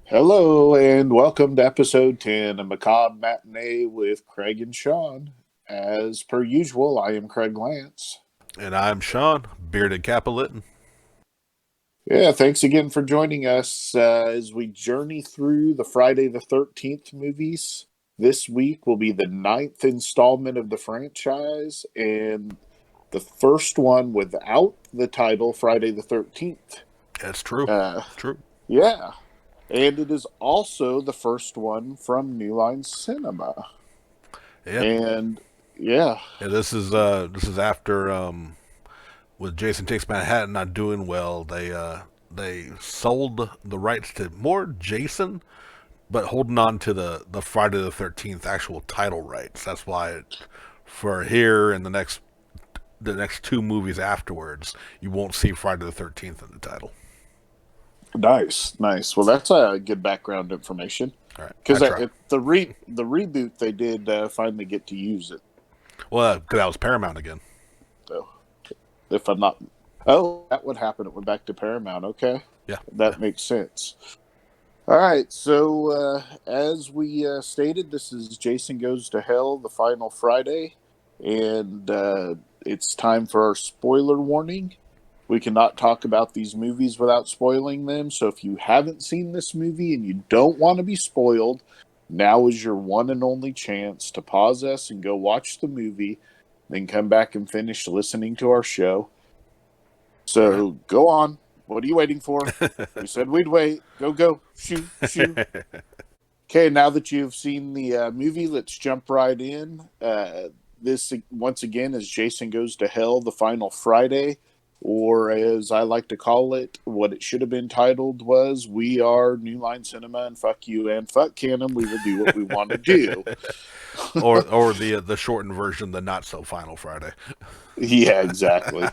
Hello and welcome to episode 10 of Macabre Matinee with Craig and Sean. As per usual, I am Craig Lance. And I'm Sean, bearded Cappolitan. Yeah, thanks again for joining us as we journey through the Friday the 13th movies. This week will be the ninth installment of the franchise and the first one without the title Friday the 13th. That's true. Uh, It's true. yeah, and it is also the first one from New Line Cinema. Yeah. And yeah, Yeah, this is after with Jason Takes Manhattan not doing well, they sold the rights to more Jason, but holding on to the Friday the 13th actual title rights. That's why for here and the next two movies afterwards, you won't see Friday the 13th in the title. nice, nice. Well, that's good background information All right, I because try. the reboot they did finally get to use it. Well, because that was Paramount again. So if I'm not, oh, that would happen. It went back to Paramount. Okay, Yeah. that makes sense. All right. So as we stated, this is Jason Goes to Hell, the final Friday, and it's time for our spoiler warning. We cannot talk about these movies without spoiling them. So if you haven't seen this movie and you don't want to be spoiled, now is your one and only chance to pause us and go watch the movie, then come back and finish listening to our show. All right. So go on. What are you waiting for? We said we'd wait. Go, go. Shoot, shoot. Okay, now that you've seen the movie, let's jump right in. This, once again, is Jason Goes to Hell, the final Friday, or as I like to call it, what it should have been titled was We Are New Line Cinema and Fuck You and Fuck Canon. We will do what we want to do. or the shortened version, the not so final Friday. Yeah, exactly.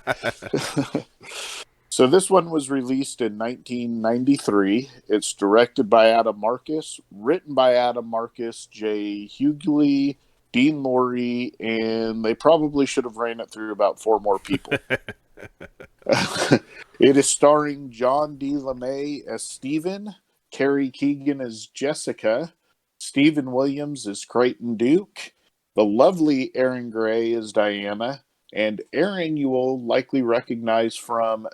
So this one was released in 1993. It's directed by Adam Marcus, written by Adam Marcus, Jay Hughley, Dean Lorey, and they probably should have ran it through about four more people. It is starring John D. LeMay as Stephen, Carrie Keegan as Jessica, Stephen Williams as Creighton Duke, the lovely Erin Gray as Diana, and Erin you will likely recognize from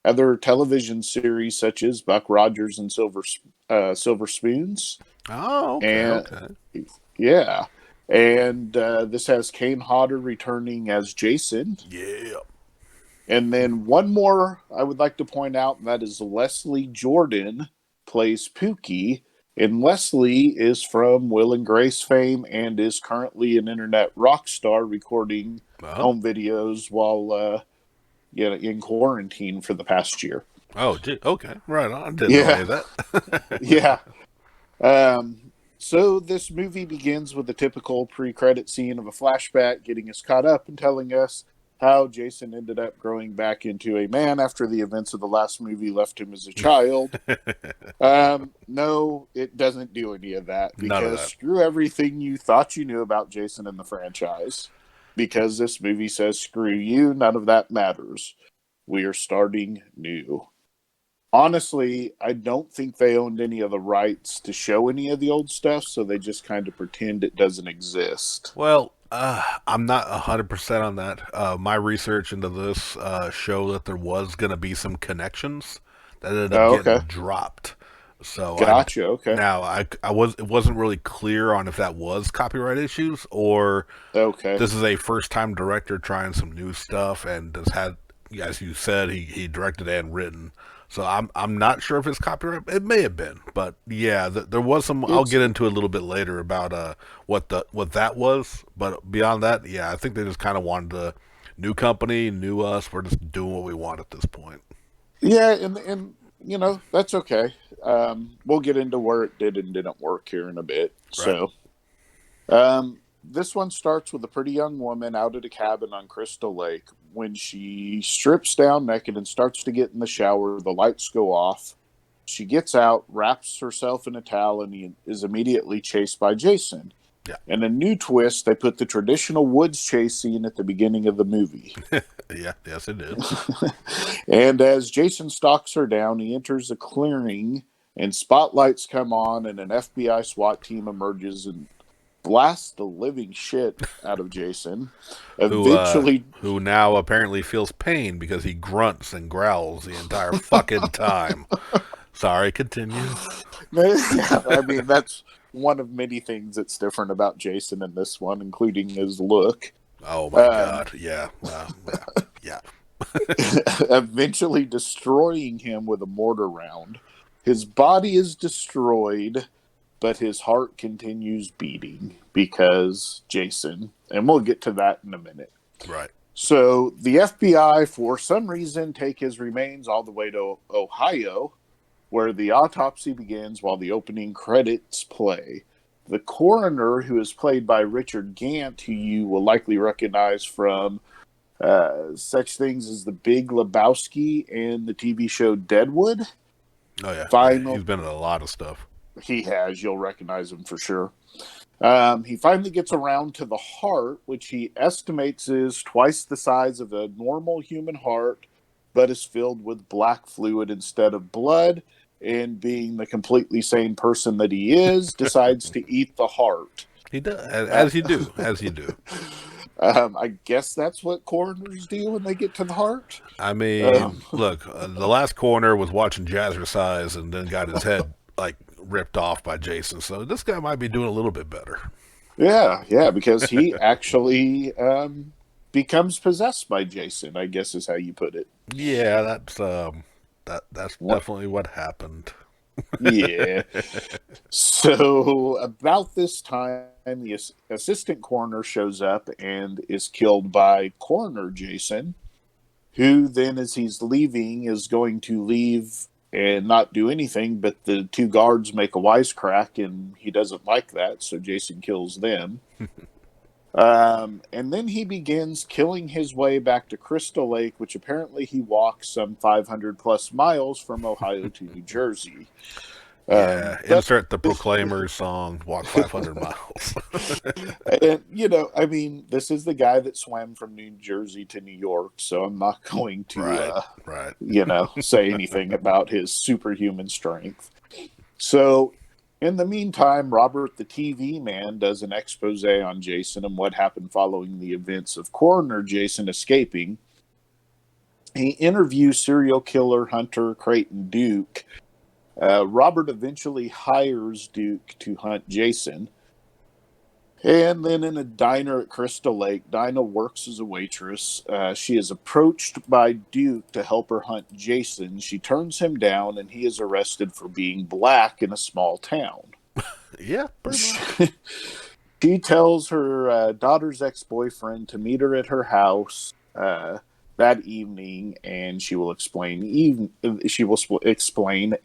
other television series such as Buck Rogers and Silver Spoons. Oh, okay, And okay. yeah. And this has Kane Hodder returning as Jason. Yeah. And then one more I would like to point out, and that is Leslie Jordan plays Pookie. And Leslie is from Will and Grace fame and is currently an internet rock star recording Oh. home videos while in quarantine for the past year. Oh, gee, okay. Right on. I didn't know any Yeah, of that. yeah. So this movie begins with the typical pre-credit scene of a flashback, getting us caught up and telling us how Jason ended up growing back into a man after the events of the last movie left him as a child. No, it doesn't do any of that None of because that. screw everything you thought you knew about Jason in the franchise. Because this movie says screw you, none of that matters. We are starting new. Honestly, I don't think they owned any of the rights to show any of the old stuff, so they just kind of pretend it doesn't exist. Well, I'm not 100% on that. My research into this show that there was going to be some connections that ended up Oh, getting okay. dropped. So Gotcha. Okay. it wasn't really clear on if that was copyright issues or Okay. this is a first time director trying some new stuff and has had, as you said, he directed and written. So I'm not sure if it's copyright. It may have been, but yeah, there was some. I'll It's get into a little bit later about what that was. But beyond that, yeah, I think they just kind of wanted a new company, new us. We're just doing what we want at this point. yeah, and that's okay. We'll get into where it did and didn't work here in a bit. Right. This one starts with a pretty young woman out at a cabin on Crystal Lake. When she strips down naked and starts to get in the shower, the lights go off. She gets out, wraps herself in a towel, and he is immediately chased by Jason. Yeah. And a new twist, they put the traditional woods chase scene at the beginning of the movie. Yeah. Yes, it did. And as Jason stalks her down, he enters a clearing and spotlights come on, and an FBI SWAT team emerges and blasts the living shit out of Jason. Eventually, who now apparently feels pain because he grunts and growls the entire fucking time. Sorry, continue. yeah, I mean, that's one of many things that's different about Jason in this one, including his look. Oh my Um, god. Yeah. Yeah. Yeah. eventually destroying him with a mortar round. His body is destroyed, but his heart continues beating because Jason, and we'll get to that in a minute. Right. So the FBI, for some reason, take his remains all the way to Ohio, where the autopsy begins while the opening credits play. The coroner, who is played by Richard Gant, who you will likely recognize from such things as The Big Lebowski and the TV show Deadwood. Oh yeah. Yeah. Final, He's been in a lot of stuff. he has. You'll recognize him for sure. He finally gets around to the heart, which he estimates is twice the size of a normal human heart, but is filled with black fluid instead of blood. And being the completely sane person that he is, decides to eat the heart. He does, Uh, as you do, as you do. I guess that's what coroners do when they get to the heart. I mean, Um, look, the last corner was watching Jazzercise and then got his head like ripped off by Jason. So this guy might be doing a little bit better. yeah, because he actually becomes possessed by Jason, I guess is how you put it. Yeah, that's What? definitely what happened. Yeah. So about this time, the assistant coroner shows up and is killed by coroner Jason, who then, as he's leaving, is going to leave and not do anything. But the two guards make a wisecrack, and he doesn't like that, so Jason kills them. And then he begins killing his way back to Crystal Lake, which apparently he walks some 500 plus miles from Ohio to New Jersey. Yeah, But insert the Proclaimers song, Walk 500 Miles. and I mean, this is the guy that swam from New Jersey to New York, so I'm not going to, Right, right. say anything about his superhuman strength. So, in the meantime, Robert the TV man does an expose on Jason and what happened following the events of coroner Jason escaping. He interviews serial killer hunter Creighton Duke. Robert eventually hires Duke to hunt Jason. And then in a diner at Crystal Lake, Dinah works as a waitress. She is approached by Duke to help her hunt Jason. She turns him down, and he is arrested for being black in a small town. Yeah, pretty much. She tells her daughter's ex-boyfriend to meet her at her house that evening, and she will explain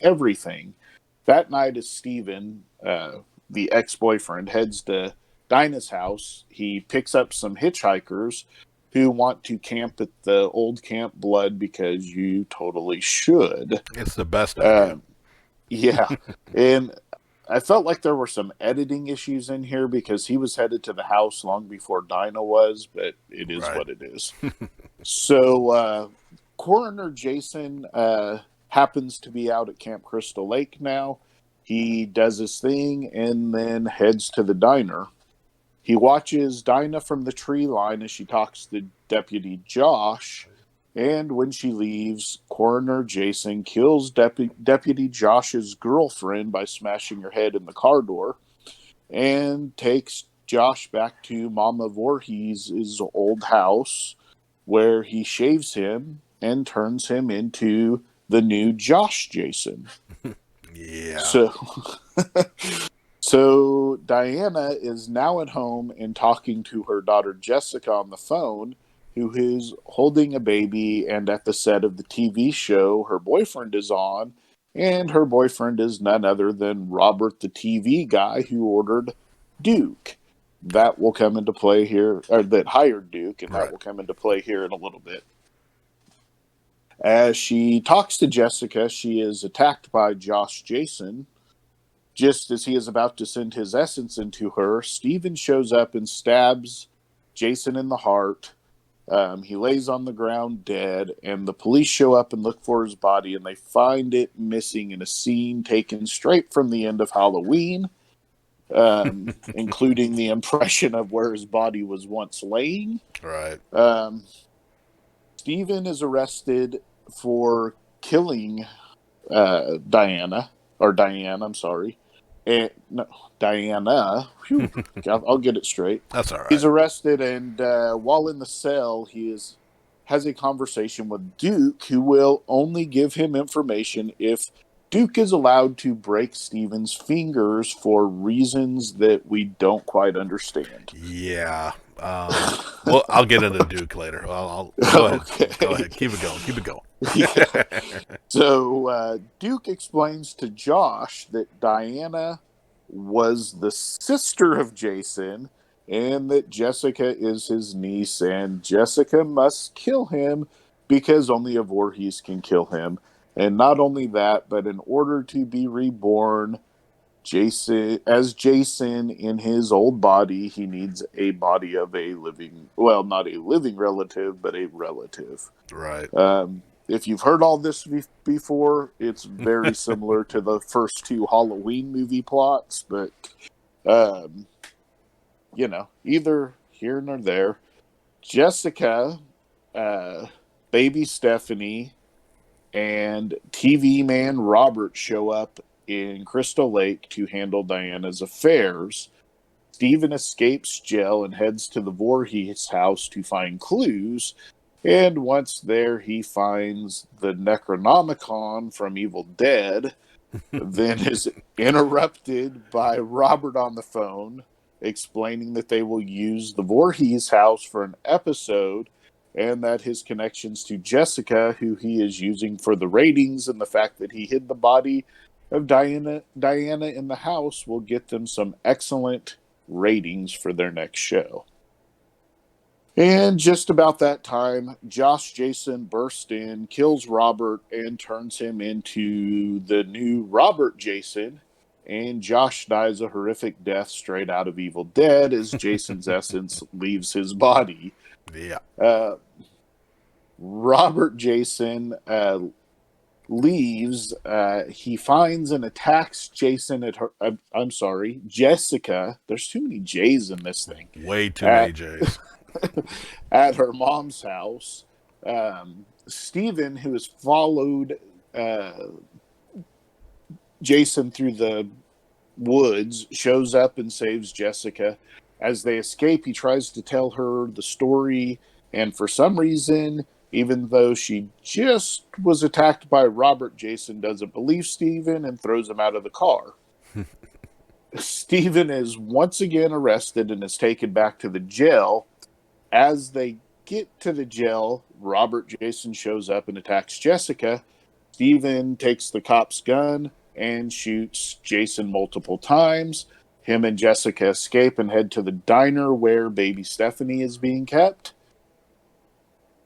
everything. That night, as Stephen, the ex-boyfriend, heads to Dinah's house, he picks up some hitchhikers who want to camp at the old Camp Blood because you totally should. It's the best idea. Yeah, and I felt like there were some editing issues in here because he was headed to the house long before Dinah was, but it is Right. what it is. So, Coroner Jason happens to be out at Camp Crystal Lake now. He does his thing and then heads to the diner. He watches Dinah from the tree line as she talks to Deputy Josh. And when she leaves, Coroner Jason kills Deputy Josh's girlfriend by smashing her head in the car door and takes Josh back to Mama Voorhees' old house where he shaves him and turns him into the new Josh Jason. Yeah. So So Diana is now at home and talking to her daughter Jessica on the phone, who is holding a baby, and at the set of the TV show her boyfriend is on, and her boyfriend is none other than Robert the TV guy who ordered Duke. That will come into play here, or that hired Duke, and that Right. will come into play here in a little bit. As she talks to Jessica, she is attacked by Josh Jason. Just as he is about to send his essence into her, Steven shows up and stabs Jason in the heart. He lays on the ground dead, and the police show up and look for his body, and they find it missing in a scene taken straight from the end of Halloween, including the impression of where his body was once laying. Right. Um, Stephen is arrested for killing Diane, I'm sorry. And, no, Diana. Whew, I'll get it straight. That's all He's right. arrested, and while in the cell, has a conversation with Duke, who will only give him information if Duke is allowed to break Stephen's fingers for reasons that we don't quite understand. Yeah. Well, I'll get into Duke later. I'll go ahead. Go Okay. ahead. Keep it going. Keep it Yeah. going. So Duke explains to Josh that Diana was the sister of Jason and that Jessica is his niece, and Jessica must kill him because only a Voorhees can kill him. And not only that, but in order to be reborn, Jason in his old body, he needs a body of a living, well, not a living relative, but a relative. Right. If you've heard all this before, it's very similar to the first two Halloween movie plots, but um, either here nor there. Jessica, uh, baby Stephanie, and TV man Robert show up in Crystal Lake to handle Diana's affairs. Stephen escapes jail and heads to the Voorhees house to find clues. And once there, he finds the Necronomicon from Evil Dead, then is interrupted by Robert on the phone, explaining that they will use the Voorhees house for an episode, and that his connections to Jessica, who he is using for the ratings, and the fact that he hid the body of Diana in the house will get them some excellent ratings for their next show. And just about that time, Josh Jason bursts in, kills Robert, and turns him into the new Robert Jason. And Josh dies a horrific death straight out of Evil Dead as Jason's essence leaves his body. Yeah. Uh, Robert Jason leaves. He finds and attacks Jason at her. I'm sorry, Jessica. There's too many J's in this thing. Way too many At J's. at her mom's house. Stephen, who has followed uh, Jason through the woods, shows up and saves Jessica. As they escape, he tries to tell her the story, and for some reason, even though she just was attacked by Robert, Jason doesn't believe Stephen and throws him out of the car. Stephen is once again arrested and is taken back to the jail. As they get to the jail, Robert Jason shows up and attacks Jessica. Stephen takes the cop's gun and shoots Jason multiple times. Him and Jessica escape and head to the diner where baby Stephanie is being kept.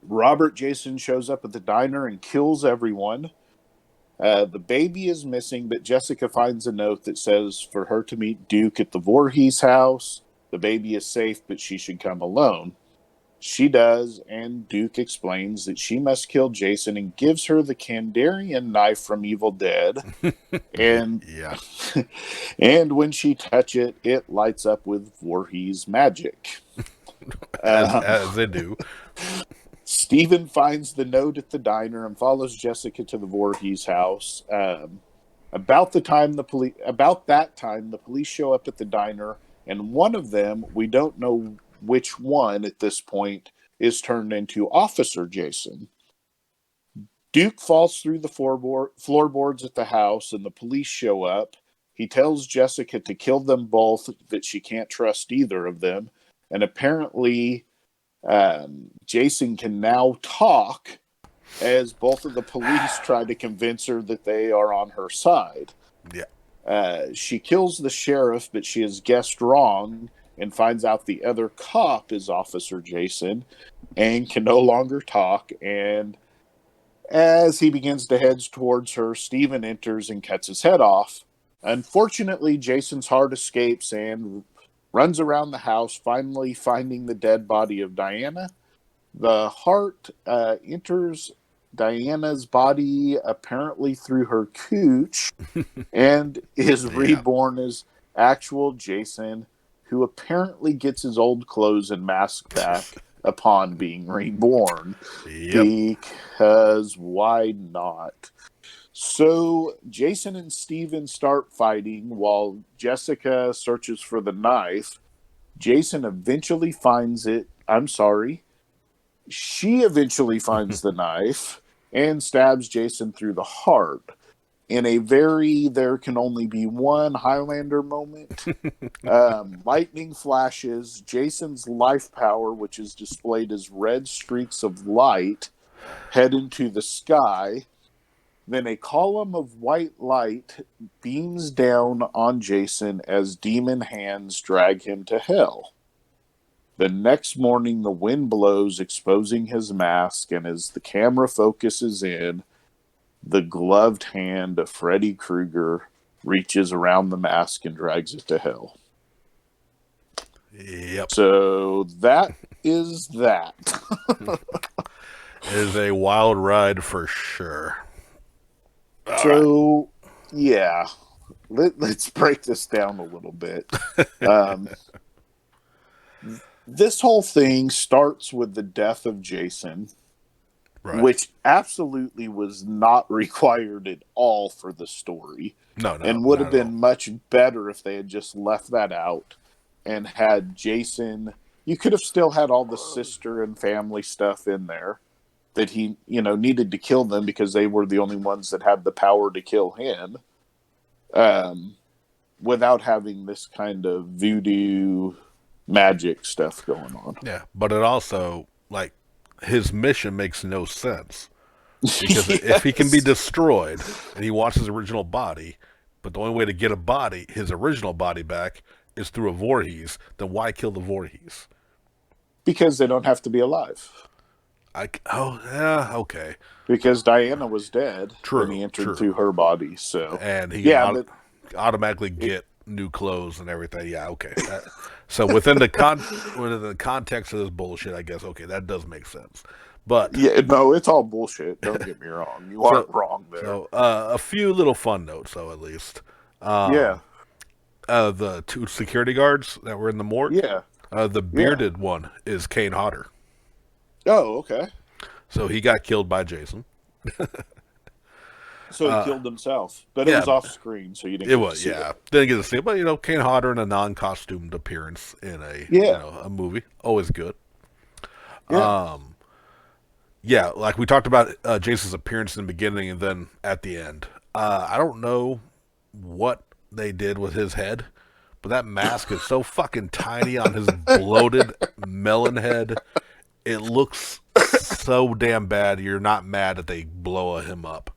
Robert Jason shows up at the diner and kills everyone. The baby is missing, but Jessica finds a note that says for her to meet Duke at the Voorhees house. The baby is safe, but she should come alone. She does, and Duke explains that she must kill Jason and gives her the Kandarian knife from Evil Dead. And Yeah. and when she touch it, it lights up with Voorhees magic. Um, As they do. Stephen finds the note at the diner and follows Jessica to the Voorhees house. About that time, the police show up at the diner, and one of them, we don't know which one at this point, is turned into Officer Jason. Duke falls through the floorboards at the house, and the police show up. He tells Jessica to kill them both, that she can't trust either of them, and apparently Jason can now talk, as both of the police try to convince her that they are on her side. Yeah. She kills the sheriff, but she has guessed wrong and finds out the other cop is Officer Jason and can no longer talk. And as he begins to head towards her, Stephen enters and cuts his head off. Unfortunately, Jason's heart escapes and runs around the house, finally finding the dead body of Diana. The heart enters Diana's body apparently through her cooch and is Yeah. reborn as actual Jason, who apparently gets his old clothes and mask back upon being reborn. Yep. Because why not? So Jason and Steven start fighting while Jessica searches for the knife. Jason eventually finds it. I'm sorry. She eventually finds the knife and stabs Jason through the heart. In a very there can only be one Highlander moment, lightning flashes. Jason's life power, which is displayed as red streaks of light, head into the sky. Then a column of white light beams down on Jason as demon hands drag him to hell. The next morning, the wind blows, exposing his mask, and as the camera focuses in, the gloved hand of Freddy Krueger reaches around the mask and drags it to hell. Yep. So that is that. It is a wild ride for sure. All right. So, yeah, let's break this down a little bit. Um, this whole thing starts with the death of Jason, Right. which absolutely was not required at all for the story No, no, and would not have at all. been much better if they had just left that out and had Jason. You could have still had all the sister and family stuff in there that he, needed to kill them because they were the only ones that had the power to kill him, um, without having this kind of voodoo magic stuff going on. Yeah, but it also like his mission makes no sense because if he can be Yes. destroyed and he wants his original body, but the only way to get a body, his original body back, is through a Voorhees, then why kill the Voorhees? Because they don't have to be alive. Oh yeah, okay, Because Diana was dead when he true, entered true, through her body. So, and he can yeah, but automatically it, get new clothes and everything. Yeah, okay. So within the context of this bullshit, I guess okay, that does make sense. But yeah, no, it's all bullshit. Don't get me wrong. You so aren't wrong there. a few little fun notes though, at least. Yeah, Um, the two security guards that were in the morgue, yeah, the yeah. bearded one is Kane Hodder. Oh, okay. So he got killed by Jason. So he killed himself, but it Yeah, was off screen, so you didn't it get to was. see it. Yeah, didn't get to see it, but Kane Hodder in a non-costumed appearance in a Yeah, a movie, always good. yeah, Yeah, like we talked about Jason's appearance in the beginning and then at the end. I don't know what they did with his head, but that mask is so fucking tiny on his bloated melon head. It looks so damn bad. You're not mad that they blow him up,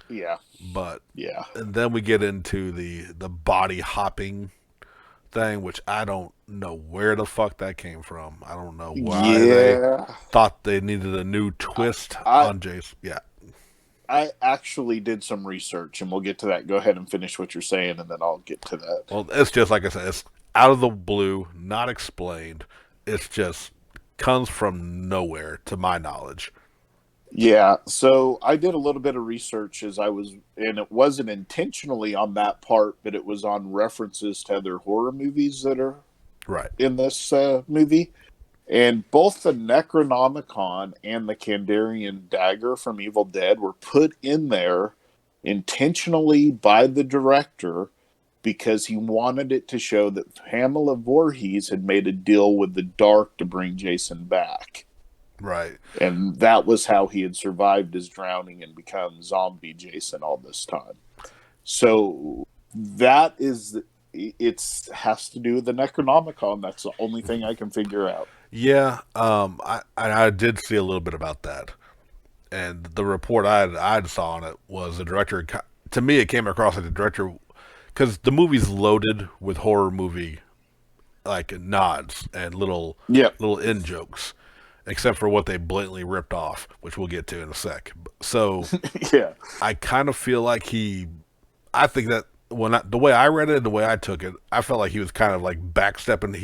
yeah, but yeah, and then we get into the body hopping thing, which I don't know where the fuck that came from. I don't know why they yeah. thought they needed a new twist I on Jason. Yeah. I actually did some research, and we'll get to that. Go ahead and finish what you're saying, and then I'll get to that. Well, it's just like I said, it's out of the blue, not explained. It's just comes from nowhere, to my knowledge. Yeah, so I did a little bit of research as I was, and it wasn't intentionally on that part, but it was on references to other horror movies that are Right. in this movie. And both the Necronomicon and the Kandarian dagger from Evil Dead were put in there intentionally by the director because he wanted it to show that Pamela Voorhees had made a deal with the dark to bring Jason back. Right. And that was how he had survived his drowning and become zombie Jason all this time. So that is it has to do with the Necronomicon. That's the only thing I can figure out. Yeah. I did see a little bit about that, and the report I saw on it was the director. To me, it came across like the director because the movie's loaded with horror movie like nods and Yeah. little in jokes, except for what they blatantly ripped off, which we'll get to in a sec. So Yeah. I kind of feel like I think that the way I read it and the way I took it, I felt like he was kind of like backstepping.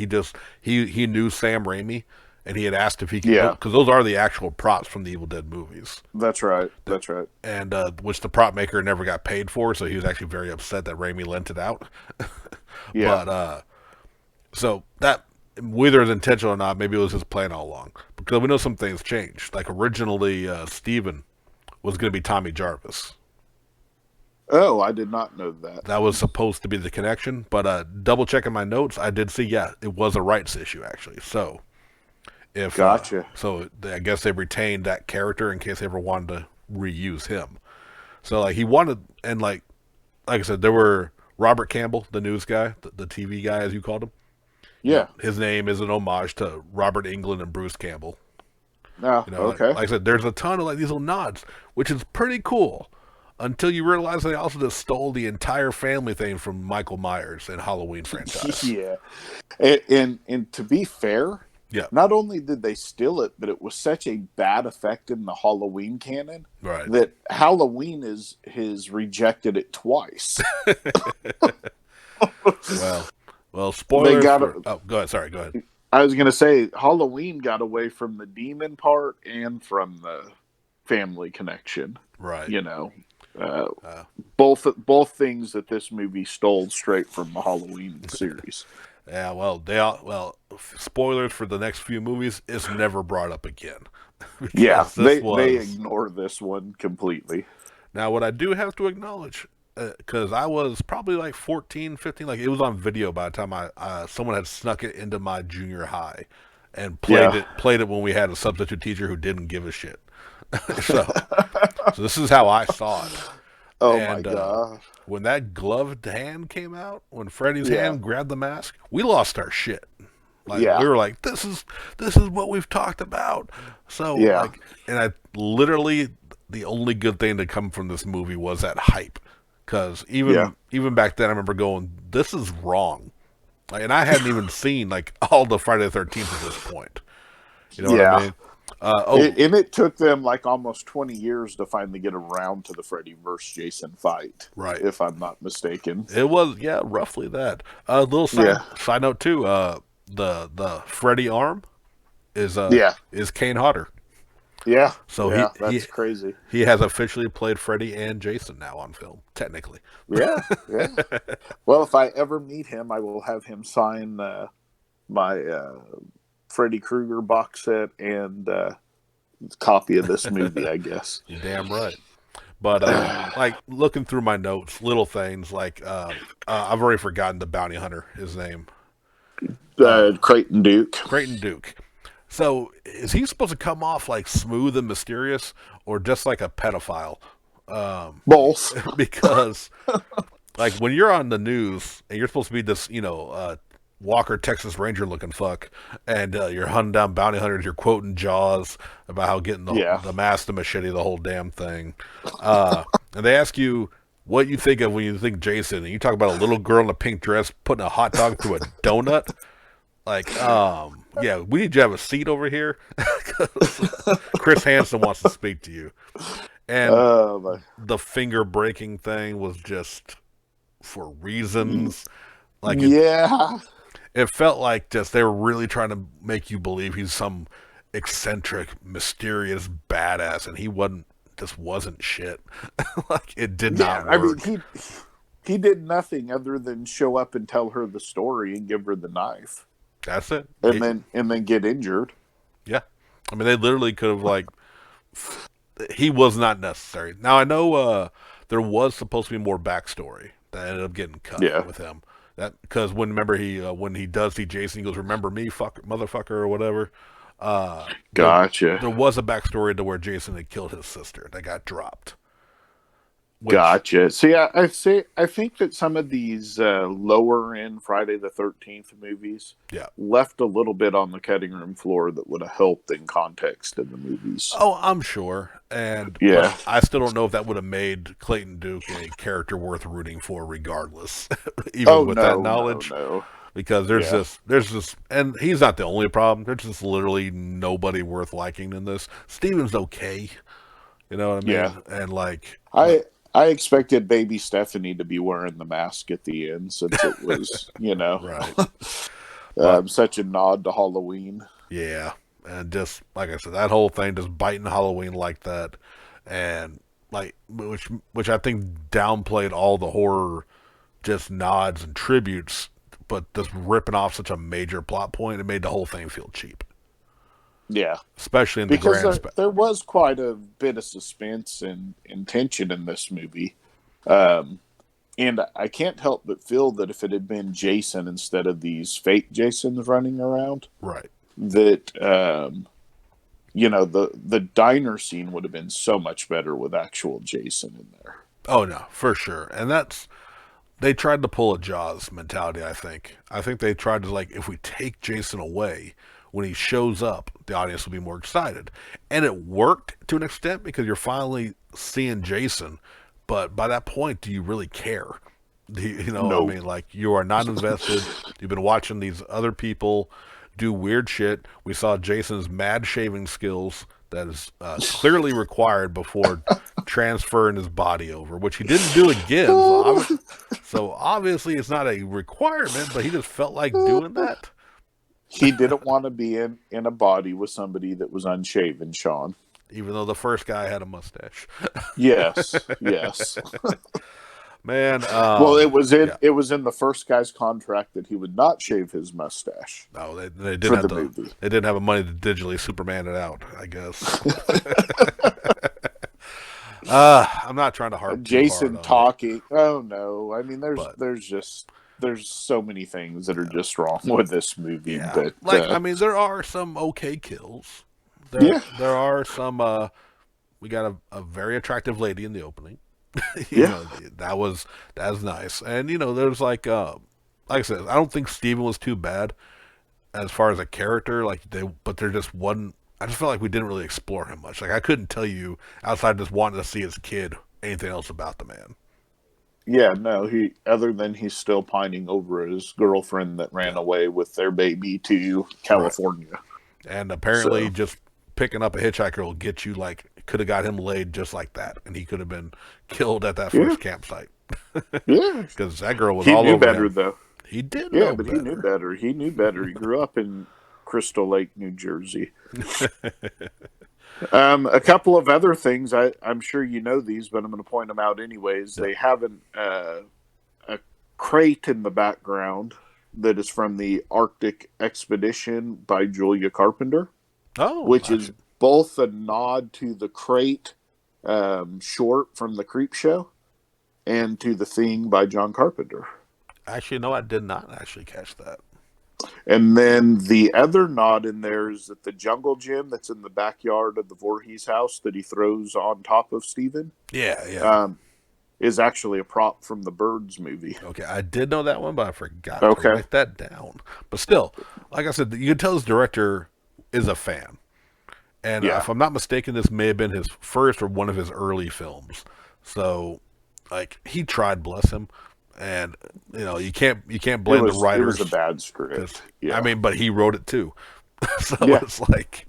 He knew Sam Raimi and he had asked if he could, Yeah, because those are the actual props from the Evil Dead movies, that's right. That's right. and which the prop maker never got paid for, so he was actually very upset that Raimi lent it out. Yeah. But so that, whether it's intentional or not, maybe it was his plan all along. Because we know some things changed. Like originally, Steven was going to be Tommy Jarvis. Oh, I did not know that. That was supposed to be the connection, but double checking my notes, I did see, yeah, it was a rights issue actually. So if Gotcha. I guess they retained that character in case they ever wanted to reuse him. So like he wanted, and like I said, there were Robert Campbell, the news guy, the TV guy as you called him. You know, Yeah. his name is an homage to Robert Englund and Bruce Campbell. Oh, You know, okay. like I said, there's a ton of like these little nods, which is pretty cool. Until you realize they also just stole the entire family thing from Michael Myers and Halloween franchise. Yeah. And to be fair, Yeah, not only did they steal it, but it was such a bad effect in the Halloween canon right. that Halloween has rejected it twice. Well, well, They spoilers got. for. Oh, go ahead. Sorry, go ahead. I was going to say Halloween got away from the demon part and from the family connection. Right. You know, uh, Uh, both things that this movie stole straight from the Halloween series. yeah. Well, they all. Well, spoilers for the next few movies is never brought up again Yeah, because this they was. ignore this one completely. Now, what I do have to acknowledge, because I was probably like 14, 15, like it was on video by the time someone had snuck it into my junior high and Yeah. played it when we had a substitute teacher who didn't give a shit. so, so this is how I saw it. Oh my And god. when that gloved hand came out, when Freddy's Yeah. hand grabbed the mask, we lost our shit. Like Yeah. we were like, this is what we've talked about. So Yeah. like, and I literally, the only good thing to come from this movie was that hype, because Yeah. even back then I remember going, this is wrong. Like, and I hadn't even seen like all the Friday the 13th at this point. You know what I Yeah. mean? Oh, And it took them like almost 20 years to finally get around to the Freddy vs. Jason fight, right. if I'm not mistaken. It was, yeah, roughly that. Little Yeah. side note too. The Freddy arm Yeah. is Kane Hodder. Yeah. So Yeah. That's crazy. he has officially played Freddy and Jason now on film, technically. Yeah. Yeah. Well, if I ever meet him, I will have him sign my Freddy Krueger box set and copy of this movie, I guess. You're damn right. But like looking through my notes, little things like I've already forgotten the bounty hunter. His name, Creighton Duke. Creighton Duke. So is he supposed to come off like smooth and mysterious, or just like a pedophile? Both. Because like when you're on the news and you're supposed to be this, Walker Texas Ranger looking fuck, and you're hunting down bounty hunters, you're quoting Jaws about how getting Yeah. the mask, the machete, the whole damn thing, and they ask you what you think of when you think Jason, and you talk about a little girl in a pink dress putting a hot dog through a donut. Like, yeah, we need you to have a seat over here. 'Cause Chris Hansen wants to speak to you. And My- the finger breaking thing was just for reasons. Like, yeah. it felt like just they were really trying to make you believe he's some eccentric, mysterious badass, and he wasn't shit. Like, it did Yeah. not I mean, work. he did nothing other than show up and tell her the story and give her the knife, That's it. and then get injured. Yeah. I mean, they literally could have, like, he was not necessary. Now, I know there was supposed to be more backstory that ended up getting cut Yeah. with him. That because remember when he does see Jason, he goes, "Remember me, motherfucker," or whatever. Gotcha. There was a backstory to where Jason had killed his sister that got dropped. Which, Gotcha. See, I think that some of these lower end Friday the 13th movies Yeah. left a little bit on the cutting room floor that would have helped in context in the movies. Oh, I'm sure, and Yeah. but I still don't know if that would have made Clayton Duke a character worth rooting for, regardless. Even with that knowledge. no. Because there's this, and he's not the only problem. There's just literally nobody worth liking in this. Steven's okay, you know what I mean? Yeah. And like, I expected baby Stephanie to be wearing the mask at the end since it was, right? such a nod to Halloween. Yeah, and just like I said, that whole thing just biting Halloween like that, and like which I think downplayed all the horror just nods and tributes, but just ripping off such a major plot point, it made the whole thing feel cheap, Yeah, especially in the because grand there was quite a bit of suspense and tension in this movie. Um, and I can't help but feel that if it had been Jason instead of these fake Jasons running around, right. that the diner scene would have been so much better with actual Jason in there. Oh no, for sure, and that's they tried to pull a Jaws mentality. I think they tried to like if we take Jason away when he shows up, the audience will be more excited, and it worked to an extent because you're finally seeing Jason. But by that point, do you really care? I No. mean, like you are not invested. You've been watching these other people do weird shit. We saw Jason's mad shaving skills that is clearly required before transferring his body over, which he didn't do again. So obviously it's not a requirement, but he just felt like doing that. He didn't want to be in a body with somebody that was unshaven, Sean. Even though the first guy had a mustache. Yes, yes. Man, Well, yeah. it was in the first guy's contract that he would not shave his mustache No, they didn't for have the the movie. they didn't have the money to digitally Superman it out, I guess. I'm not trying to harp too hard Jason on it, talking. Oh no! I mean, but there's so many things that are just wrong with this movie. yeah, But like I mean, there are some okay kills. yeah, There are some. We got a very attractive lady in the opening. yeah, That was nice, and there's like I said, I don't think Steven was too bad as far as a character. But there just wasn't. I just felt like we didn't really explore him much. Like I couldn't tell you outside just wanting to see his kid anything else about the man. yeah. No, he other than he's still pining over his girlfriend that ran Yeah, away with their baby to right. California. And apparently, So just picking up a hitchhiker will get you like could have got him laid just like that, and he could have been killed at that yeah, first campsite yeah. because that girl was He all knew over better him. though. He did Yeah, know but he knew better. better. He knew better. He grew up in Crystal Lake, New Jersey. A couple of other things. I'm sure you know these, but I'm going to point them out anyways. Yeah. They have a crate in the background that is from the Arctic Expedition by Julia Carpenter, Oh, which is both a nod to the crate short from the Creep Show and to the Thing by John Carpenter. actually, no, I did not actually catch that. And then the other nod in there is that the jungle gym that's in the backyard of the Voorhees house that he throws on top of Steven Yeah, yeah. um, is actually a prop from the Birds movie. Okay, I did know that one, but I forgot to Okay. write that down. But still, like I said, you can tell his director is a fan. And Yeah. if I'm not mistaken, this may have been his first or one of his early films. So, like, he tried, bless him. And you can't blame the It was a writers bad because script. I Yeah. mean, but he wrote it too. So Yeah. it's like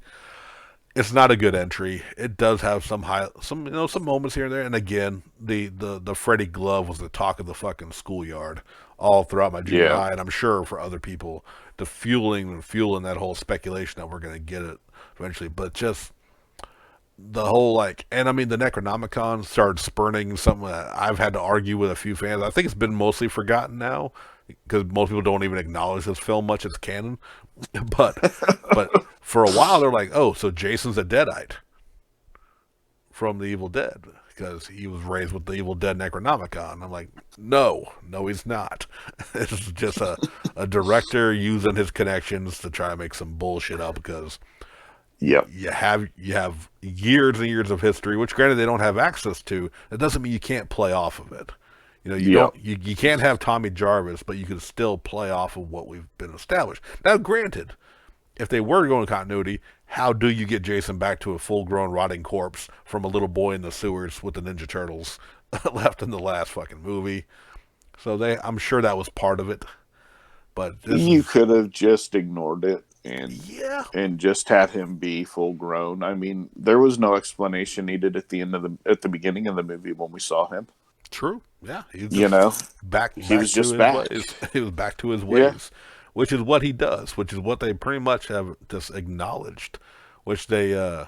it's not a good entry. It does have some moments here and there. And again, the Freddy glove was the talk of the fucking schoolyard all throughout my junior Yeah. high, and I'm sure for other people, the fueling that whole speculation that we're gonna get it eventually. But just the whole and I mean the Necronomicon started spurning something that I've had to argue with a few fans. I think it's been mostly forgotten now because most people don't even acknowledge this film much as canon. but but for a while they're like, oh, so Jason's a Deadite from the Evil Dead because he was raised with the Evil Dead Necronomicon. I'm like, no, he's not. It's just a director using his connections to try to make some bullshit up because Yep. you have years and years of history, which granted they don't have access to. That doesn't mean you can't play off of it. You Yep. don't you can't have Tommy Jarvis, but you can still play off of what we've been established. Now, granted, if they were going to continuity, how do you get Jason back to a full-grown rotting corpse from a little boy in the sewers with the Ninja Turtles left in the last fucking movie? So I'm sure that was part of it. But this You is could have just ignored it yeah, and just had him be full grown. I mean, there was no explanation needed at the beginning of the movie when we saw him. true. Yeah, he's You just know, back he was to just his back. ways. He was back to his Yeah. ways, which is what he does, which is what they pretty much have just acknowledged, which I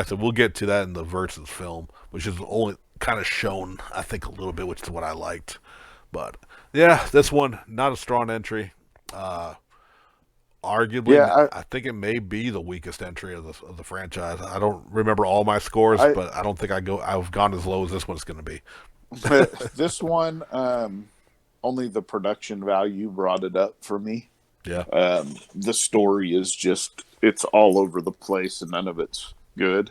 said we'll get to that in the Versus film, which is only kind of shown, I think, a little bit, which is what I liked. But yeah, this one not a strong entry. Uh, Yeah, Arguably, I think it may be the weakest entry of the franchise. I don't remember all my scores, I but I don't think I've gone as low as this one's going to be. this one, only the production value brought it up for me. Yeah, The story is just it's all over the place and none of it's good.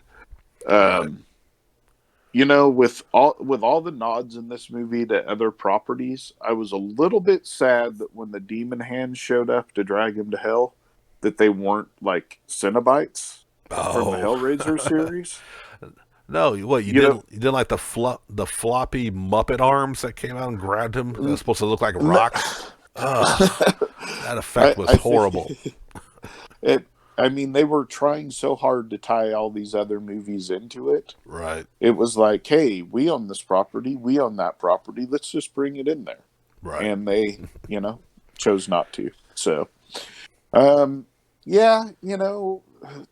right. Um, with all the nods in this movie to other properties, I was a little bit sad that when the demon hands showed up to drag him to hell, that they weren't like Cenobites from the Oh Hellraiser series. no! What You know, you didn't like the floppy Muppet arms that came out and grabbed him? That's n- supposed to look like n- rocks. Ugh, that effect was I horrible. think it. I mean, they were trying so hard to tie all these other movies into it. Right, It was like, hey, we own this property, we own that property. Let's just bring it in there, right. and they, chose not to. So, um, yeah,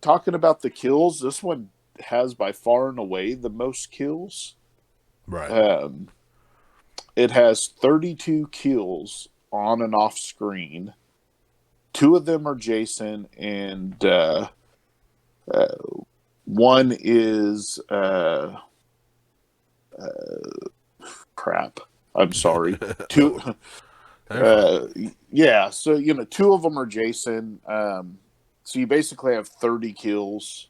talking about the kills, this one has by far and away the most kills. Right. Um, it has 32 kills on and off screen. Two of them are Jason, and uh, one is crap. I'm sorry. Two, uh, yeah. So two of them are Jason. So you basically have 30 kills.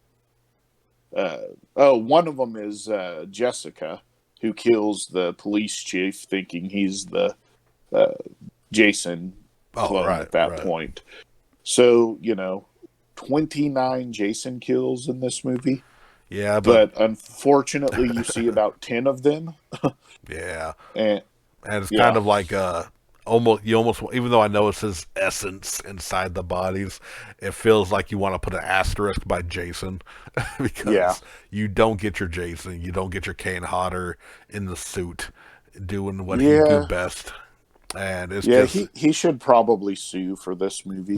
One of them is Jessica, who kills the police chief, thinking he's the uh, Jason Oh, clone right, at that right. point. So 29 Jason kills in this movie, Yeah, but but unfortunately, you see about 10 of them, yeah, and and it's kind yeah, of like almost even though I know it says essence inside the bodies, it feels like you want to put an asterisk by Jason yeah, because you don't get your Jason, you don't get your Kane Hodder in the suit doing what he do yeah, best, and it's yeah. just He should probably sue for this movie.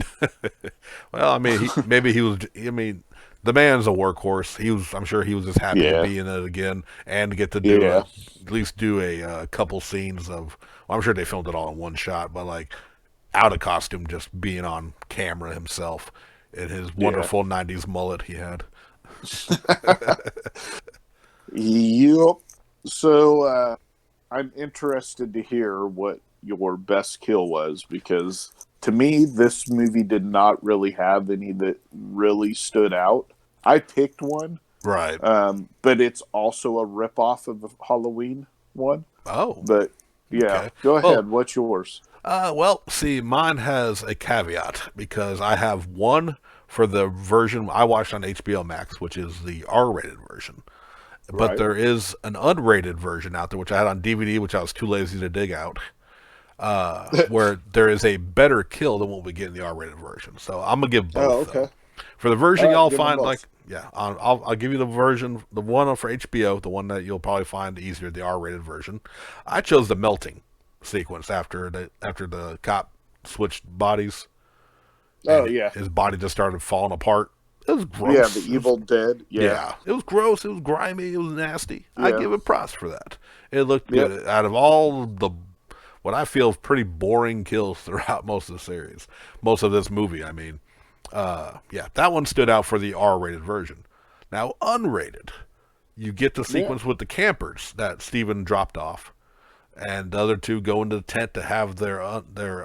well, I mean, maybe he was. I mean, the man's a workhorse. I'm sure he was just happy to Yeah, be in it again and get to do yeah, at least do a couple scenes of. Well, I'm sure they filmed it all in one shot, but like out of costume, just being on camera himself in his yeah. wonderful '90s mullet he had. Yep. So I'm interested to hear what your best kill was because to me, this movie did not really have any that really stood out. I picked one, Right. but it's also a ripoff of the Halloween one. Oh. But yeah, Okay. go Well, ahead. What's yours? well, see, mine has a caveat because I have one for the version I watched on HBO Max, which is the R-rated version. But Right. there is an unrated version out there, which I had on DVD, which I was too lazy to dig out, where there is a better kill than what we get in the R-rated version. So I'm gonna give Oh, both though. okay. For the All version right. y'all Give them find, like, both. yeah, I'll give you the version, the one for HBO, the one that you'll probably find easier, the R-rated version. I chose the melting sequence after the cop switched bodies Oh, and yeah. his body just started falling apart. It was Yeah. The gross. Evil Dead. Yeah. Yeah, it was gross. It was grimy. It was nasty. I Yeah. give it props for that. It looked Yep. good. Out of all the what I feel pretty boring kills throughout most of the series, most of this movie, I mean, yeah, that one stood out for the R-rated version. Now, unrated, you get the Yeah. sequence with the campers that Steven dropped off, and the other two go into the tent to have their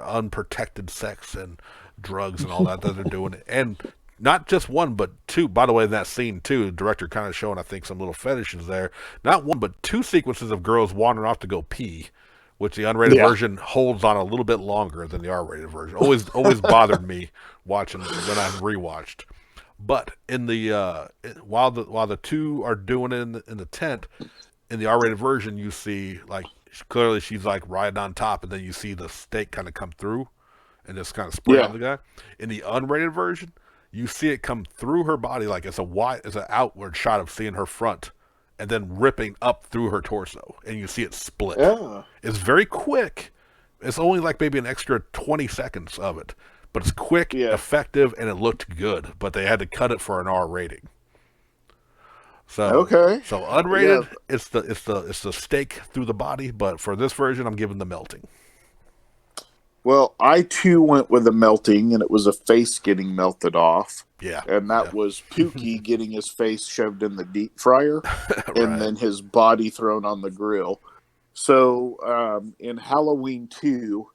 unprotected sex and drugs and all that they're doing, and not just one but two. By the way, in that scene too, the director kind of showing I think some little fetishes there. Not one but two sequences of girls wandering off to go pee, which the unrated Yeah. version holds on a little bit longer than the R-rated version. Always bothered me watching when I rewatched. But in the while the two are doing it in the tent, in the R-rated version, you see like clearly she's like riding on top, and then you see the stake kind of come through and just kind of spray on Yeah. the guy. In the unrated version, you see it come through her body like it's an outward shot of seeing her front, and then ripping up through her torso, and you see it split. Yeah. It's very quick. It's only like maybe an extra 20 seconds of it, but it's quick, Yeah. effective, and it looked good. But they had to cut it for an R rating. So Okay. so Yeah. unrated, it's the steak through the body. But for this version, I'm giving the melting. Well, I too went with a melting, and it was a face getting melted off. Yeah, And yeah, that was Pookie getting his face shoved in the deep fryer and right. then his body thrown on the grill. So in Halloween 2,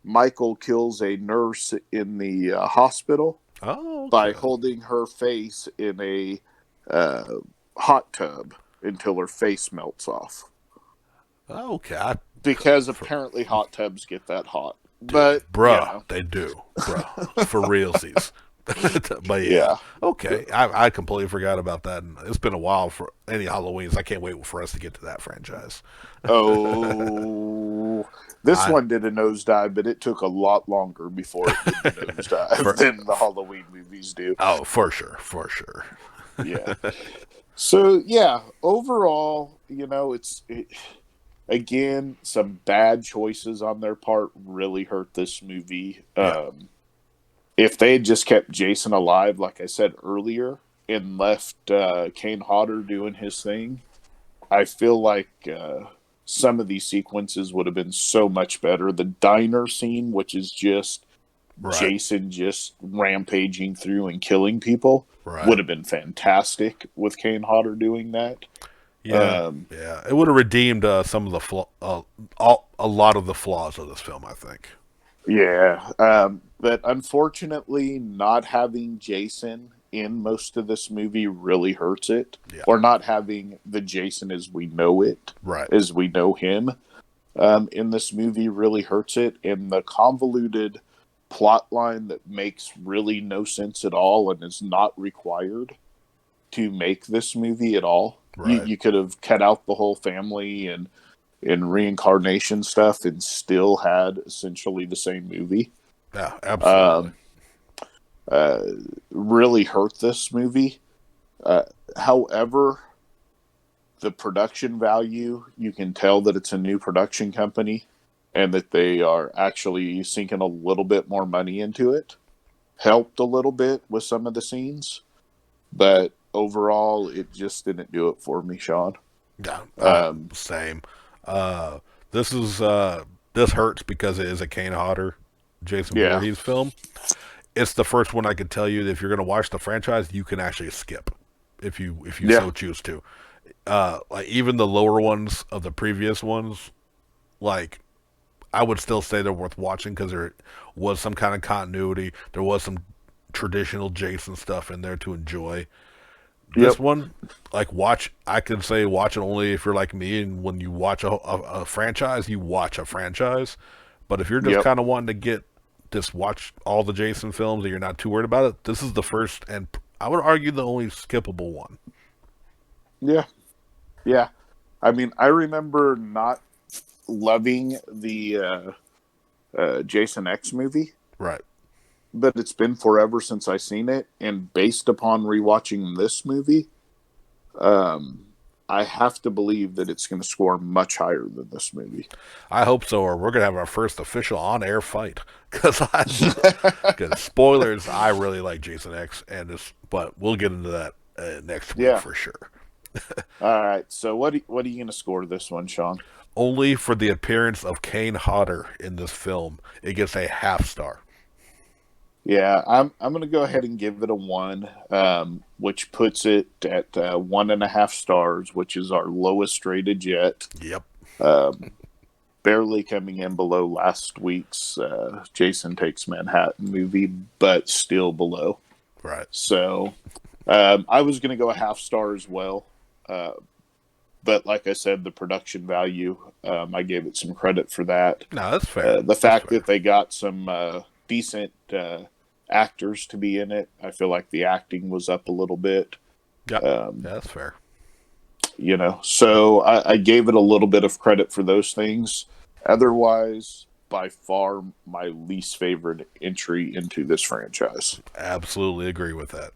Michael kills a nurse in the hospital Oh, by okay, holding her face in a uh, hot tub until her face melts off. okay. Because For, apparently hot tubs get that hot. dude, But, bruh, they do, bruh, for realsies. But yeah, yeah. okay. I completely forgot about that. And it's been a while for any Halloweens. I can't wait for us to get to that franchise. Oh, this I one did a nosedive, but it took a lot longer before it did the nosedive for than the Halloween movies do. oh, for sure, for sure. Yeah. So yeah, overall, again, some bad choices on their part really hurt this movie. Yeah, If they had just kept Jason alive, like I said earlier, and left Kane Hodder doing his thing, I feel like some of these sequences would have been so much better. The diner scene, which is just right, Jason just rampaging through and killing people, would right. have been fantastic with Kane Hodder doing that. Yeah, Um, yeah. It would have redeemed some of the a lot of the flaws of this film. I think. yeah, but unfortunately, not having Jason in most of this movie really hurts it, Yeah, or not having the Jason as we know it, right. as we know him, in this movie really hurts it. And the convoluted plot line that makes really no sense at all and is not required to make this movie at all. Right. You could have cut out the whole family and reincarnation stuff and still had essentially the same movie. Yeah, absolutely. Um, uh, really hurt this movie. Uh, However, the production value, you can tell that it's a new production company and that they are actually sinking a little bit more money into it. Helped a little bit with some of the scenes, but overall, it just didn't do it for me, Sean. Yeah, Um, same. Uh, this is this hurts because it is a Kane Hodder, Jason yeah, Voorhees film. It's the first one I could tell you that if you're going to watch the franchise, you can actually skip if you yeah, so choose to. Like even the lower ones of the previous ones, like I would still say they're worth watching because there was some kind of continuity. There was some traditional Jason stuff in there to enjoy. This yep, one, like watch, I could say watch it only if you're like me, and when you watch a franchise, you watch a franchise. But if you're just yep, kind of wanting to just watch all the Jason films and you're not too worried about it, this is the first and I would argue the only skippable one. yeah, yeah. I mean, I remember not loving the Jason X movie, Right. but it's been forever since I seen it, and based upon rewatching this movie, um, I have to believe that it's going to score much higher than this movie. I hope so, or we're gonna have our first official on-air fight. Because spoilers, I really like Jason X, and this, but we'll get into that next week Yeah. for sure. All right. So what are you going to score this one, Sean? Only for the appearance of Kane Hodder in this film, it gets a half star. Yeah, I'm going to go ahead and give it a 1, which puts it at 1.5 stars, which is our lowest rated yet. Yep. Um, Barely coming in below last week's Jason Takes Manhattan movie, but still below. Right. So I was going to go a half star as well. Uh, but like I said, the production value, I gave it some credit for that. No, that's fair. The That's fact fair. that they got some decent actors to be in it, I feel like the acting was up a little bit. Yep. Um, Yeah, that's fair. so I gave it a little bit of credit for those things. Otherwise, by far my least favorite entry into this franchise. Absolutely agree with that.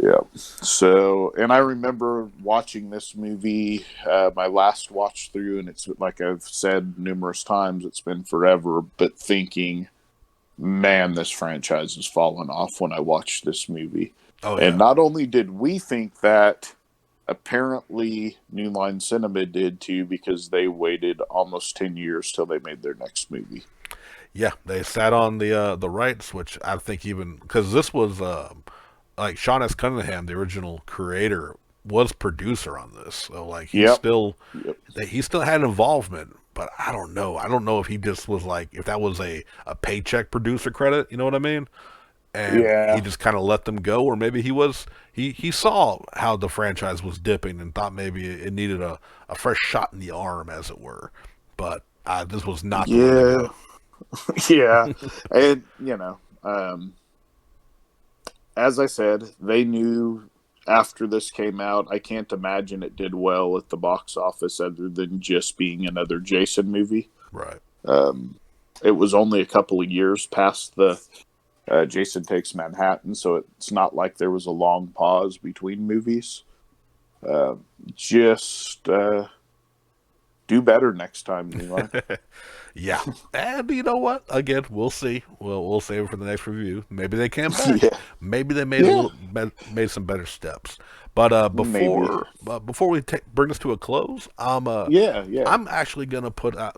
Yeah. So, and I remember watching this movie, my last watch through, and it's like I've said numerous times, it's been forever, but thinking, man, this franchise has fallen off when I watched this movie. Oh And yeah, not only did we think that, apparently New Line Cinema did too, because they waited almost 10 years till they made their next movie. yeah. They sat on the rights, which I think even because this was like Sean S. Cunningham, the original creator, was producer on this. So like Yep. Yep. he still had involvement, but I don't know. I don't know if he just was like if that was a paycheck producer credit. You know what I mean? And he Yeah. just kind of let them go, or maybe he saw how the franchise was dipping and thought maybe it needed a fresh shot in the arm, as it were. But this was not the way to Yeah. go. Yeah. And, as I said, they knew after this came out, I can't imagine it did well at the box office other than just being another Jason movie. Right. Um, it was only a couple of years past the Jason Takes Manhattan, so it's not like there was a long pause between movies. Uh, just do better next time, Levi. Yeah. And you know what? Again, we'll see. We'll save it for the next review. Maybe they came back. Yeah. Maybe they made Yeah. made some better steps. But Maybe. before we bring this to a close, Yeah. Yeah. I'm actually gonna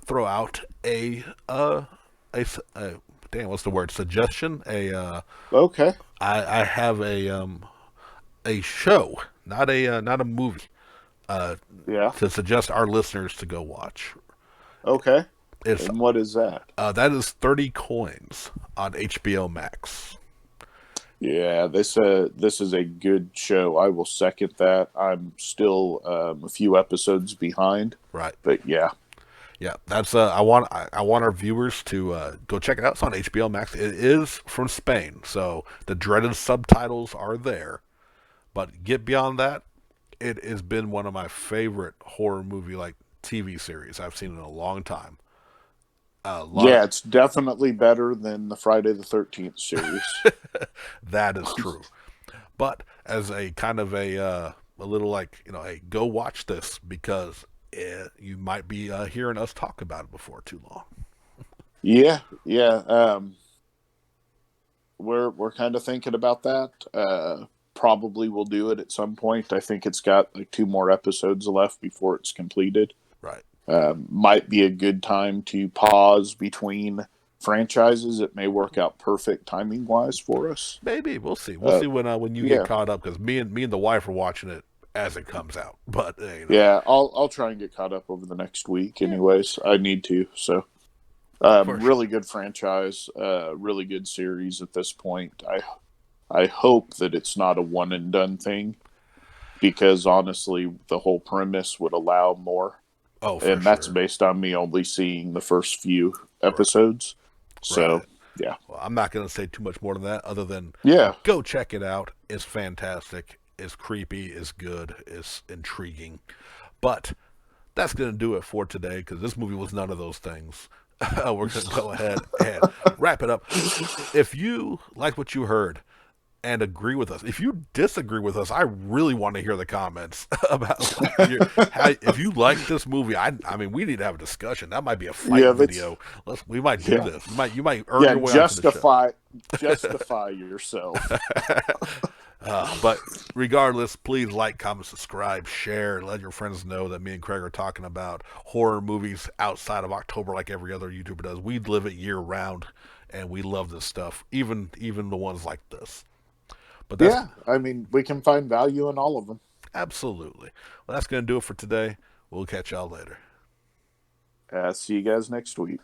throw out a damn, what's the word, suggestion. Okay. I have a show, not a movie, uh, Yeah. to suggest our listeners to go watch. Okay. It's And what is that? that is 30 Coins on HBO Max. Yeah, this is a good show. I will second that. I'm still a few episodes behind, Right. but yeah, Yeah, that's I want our viewers to go check it out. It's on HBO Max. It is from Spain, so the dreaded subtitles are there. But get beyond that, it has been one of my favorite horror movie like TV series I've seen in a long time. A lot of yeah, it's definitely better than the Friday the 13th series. that is true. But as a kind of a little like hey, go watch this because you might be hearing us talk about it before too long. Yeah, yeah. We're kind of thinking about that. Probably we'll do it at some point. I think it's got like two more episodes left before it's completed. Right. Might be a good time to pause between franchises. It may work out perfect timing wise for us. Maybe we'll see. We'll Uh, see when you get yeah, caught up because me and the wife are watching it as it comes out. But yeah. I'll try and get caught up over the next week. yeah, Anyways, I need to. So, for sure. really good franchise. Really good series at this point. I hope that it's not a one and done thing because honestly, the whole premise would allow more, Oh, for and that's sure. based on me only seeing the first few Right. episodes. So, Right. yeah, Well, I'm not going to say too much more than that, other than yeah, go check it out. It's fantastic. It's creepy. It's good. It's intriguing. But that's going to do it for today because this movie was none of those things. We're going to go ahead and wrap it up. If you like what you heard and agree with us, if you disagree with us, I really want to hear the comments about how if you like this movie. I mean, we need to have a discussion. That might be a fight yeah. That's video. We might do yeah, this. You might earn yeah. your way onto the show. Justify yourself. But regardless, please like, comment, subscribe, share, let your friends know that me and Craig are talking about horror movies outside of October like every other YouTuber does. We live it year round, and we love this stuff, even the ones like this. But that's Yeah, I mean, we can find value in all of them. absolutely. Well, that's going to do it for today. We'll catch y'all later. See you guys next week.